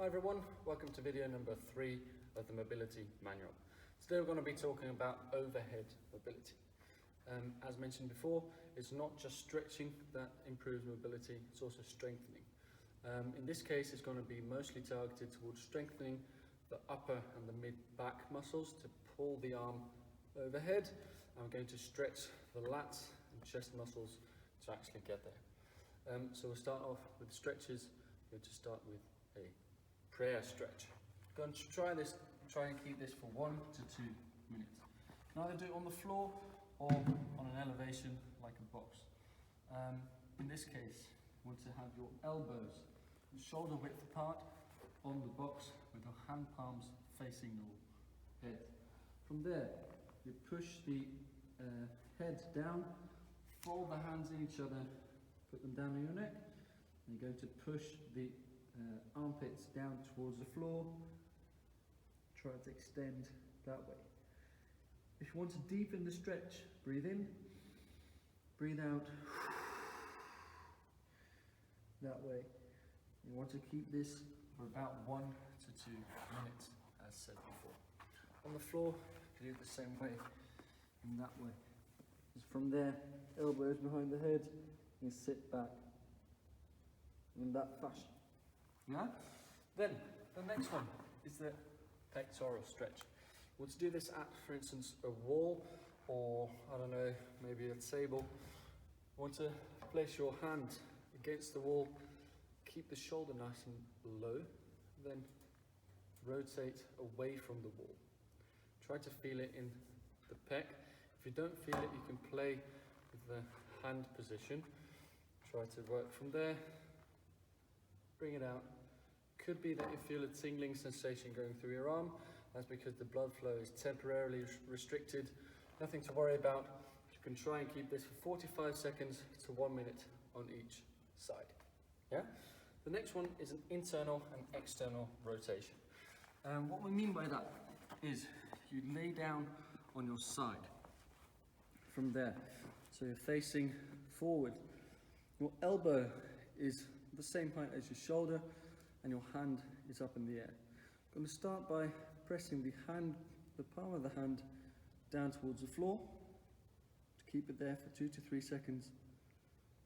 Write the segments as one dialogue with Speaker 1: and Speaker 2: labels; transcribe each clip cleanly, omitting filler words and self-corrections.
Speaker 1: Hi everyone, welcome to video number 3 of the mobility manual. Today we're going to be talking about overhead mobility. As mentioned before, it's not just stretching that improves mobility, it's also strengthening. In this case, it's going to be mostly targeted towards strengthening the upper and the mid-back muscles to pull the arm overhead. I'm going to stretch the lats and chest muscles to actually get there. So we'll start off with stretches. We're going to start with a prayer stretch. I'm going to try and keep this for 1 to 2 minutes. You can either do it on the floor or on an elevation like a box. In this case, you want to have your elbows shoulder width apart on the box with your hand palms facing your head. From there, you push the head down, fold the hands in each other, put them down on your neck, and you're going to push the armpits down towards the floor. Try to extend that way. If you want to deepen the stretch, breathe in, breathe out. That way. You want to keep this for about 1 to 2 minutes, as said before. On the floor, you do it the same way, in that way. Just from there, elbows behind the head, and sit back in that fashion. Yeah? Then, the next one is the pectoral stretch. We want to do this at, for instance, a wall, or, I don't know, maybe a table. You want to place your hand against the wall, keep the shoulder nice and low, then rotate away from the wall. Try to feel it in the pec. If you don't feel it, you can play with the hand position. Try to work from there, bring it out. Could be that you feel a tingling sensation going through your arm. That's because the blood flow is temporarily restricted. Nothing to worry about. You can try and keep this for 45 seconds to 1 minute on each side. Yeah? The next one is an internal and external rotation. What we mean by that is you lay down on your side from there. So you're facing forward. Your elbow is the same height as your shoulder and your hand is up in the air. I'm going to start by pressing the palm of the hand down towards the floor to keep it there for 2 to 3 seconds.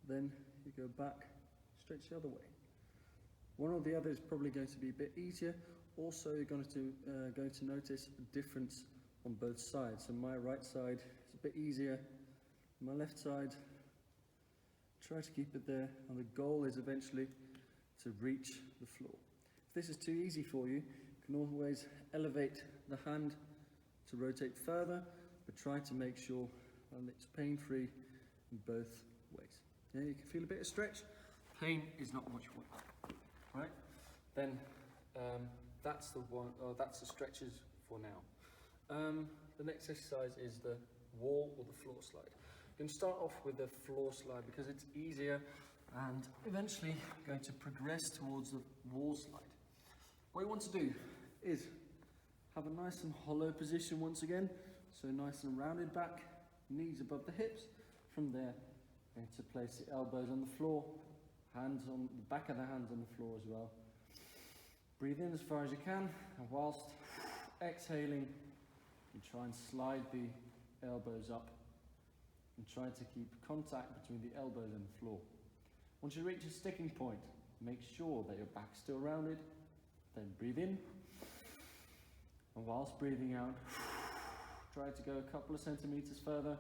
Speaker 1: Then you go back, stretch the other way. One or the other is probably going to be a bit easier. Also, you're going to notice a difference on both sides. So my right side is a bit easier. My left side, try to keep it there, and the goal is eventually to reach the floor. If this is too easy for you, you can always elevate the hand to rotate further, but try to make sure that it's pain-free in both ways. Yeah, you can feel a bit of stretch. Pain is not what you want. Right? Then that's the stretches for now. The next exercise is the wall or the floor slide. You can start off with the floor slide because it's easier, and eventually going to progress towards the wall slide. What you want to do is have a nice and hollow position once again, so nice and rounded back, knees above the hips. From there, going to place the elbows on the floor, hands on the back of the hands on the floor as well. Breathe in as far as you can, and whilst exhaling, you try and slide the elbows up and try to keep contact between the elbows and the floor. Once you reach a sticking point, make sure that your back's still rounded, then breathe in, and whilst breathing out, try to go a couple of centimeters further,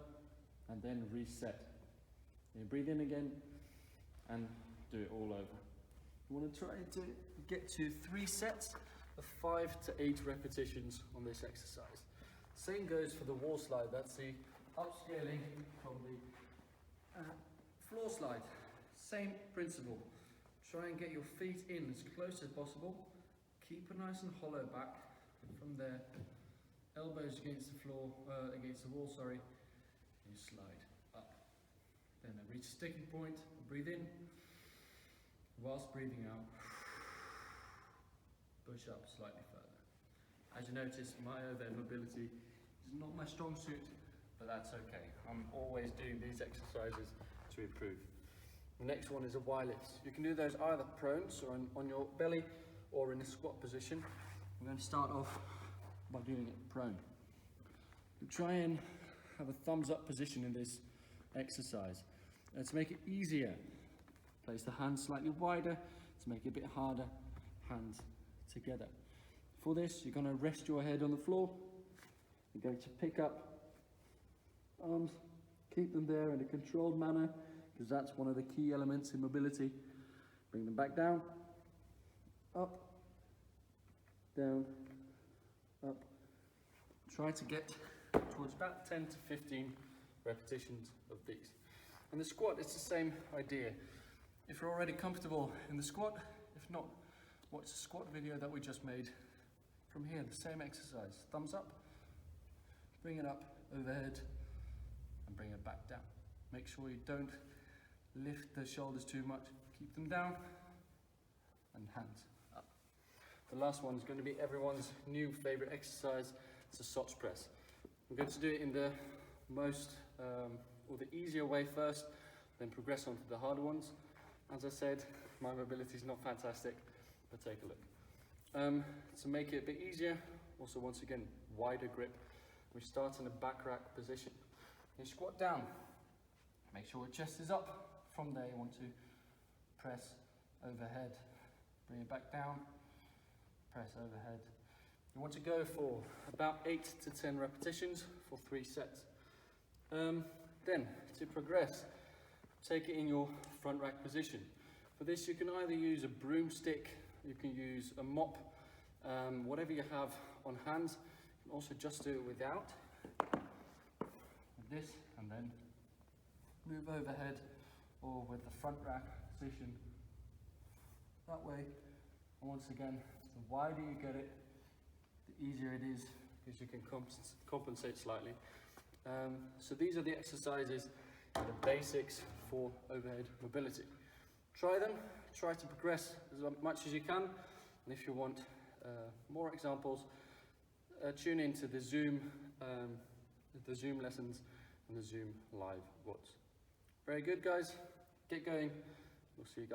Speaker 1: and then reset. Then breathe in again, and do it all over. You want to try to get to 3 sets of 5 to 8 repetitions on this exercise. Same goes for the wall slide. That's the upscaling from the floor slide. Same principle. Try and get your feet in as close as possible. Keep a nice and hollow back. From there, elbows against the floor, against the wall, sorry. And you slide up. Then reach a sticking point. Breathe in. Whilst breathing out, push up slightly further. As you notice, my overhead mobility is not my strong suit, but that's okay. I'm always doing these exercises to improve. The next one is a Y lift. You can do those either prone, so on your belly, or in a squat position. We're going to start off by doing it prone. We try and have a thumbs up position in this exercise. To make it easier, place the hands slightly wider, to make it a bit harder, hands together. For this, you're going to rest your head on the floor. You're going to pick up arms, keep them there in a controlled manner, because that's one of the key elements in mobility. Bring them back down, up, down, up. Try to get towards about 10 to 15 repetitions of these. And the squat, it's the same idea. If you're already comfortable in the squat, if not, watch the squat video that we just made. From here, the same exercise. Thumbs up, bring it up overhead, and bring it back down. Make sure you don't lift the shoulders too much. Keep them down, and hands up. The last one is going to be everyone's new favorite exercise. It's a Sotts press. I'm going to do it in the most, or the easier way first, then progress on to the harder ones. As I said, my mobility is not fantastic, but take a look. To make it a bit easier, also once again, wider grip. We start in a back rack position. You squat down, make sure your chest is up. From there you want to press overhead, bring it back down, press overhead. You want to go for about 8 to 10 repetitions for 3 sets. Then, to progress, take it in your front rack position. For this, you can either use a broomstick, you can use a mop, whatever you have on hand. You can also just do it without, with this, and then move overhead, or with the front rack position that way. And once again, the wider you get it, the easier it is, because you can compensate slightly. So these are the exercises, the basics for overhead mobility. Try them, try to progress as much as you can, and if you want more examples, tune into the Zoom lessons and the Zoom live VODs. Very good, guys. Get going. We'll see you guys.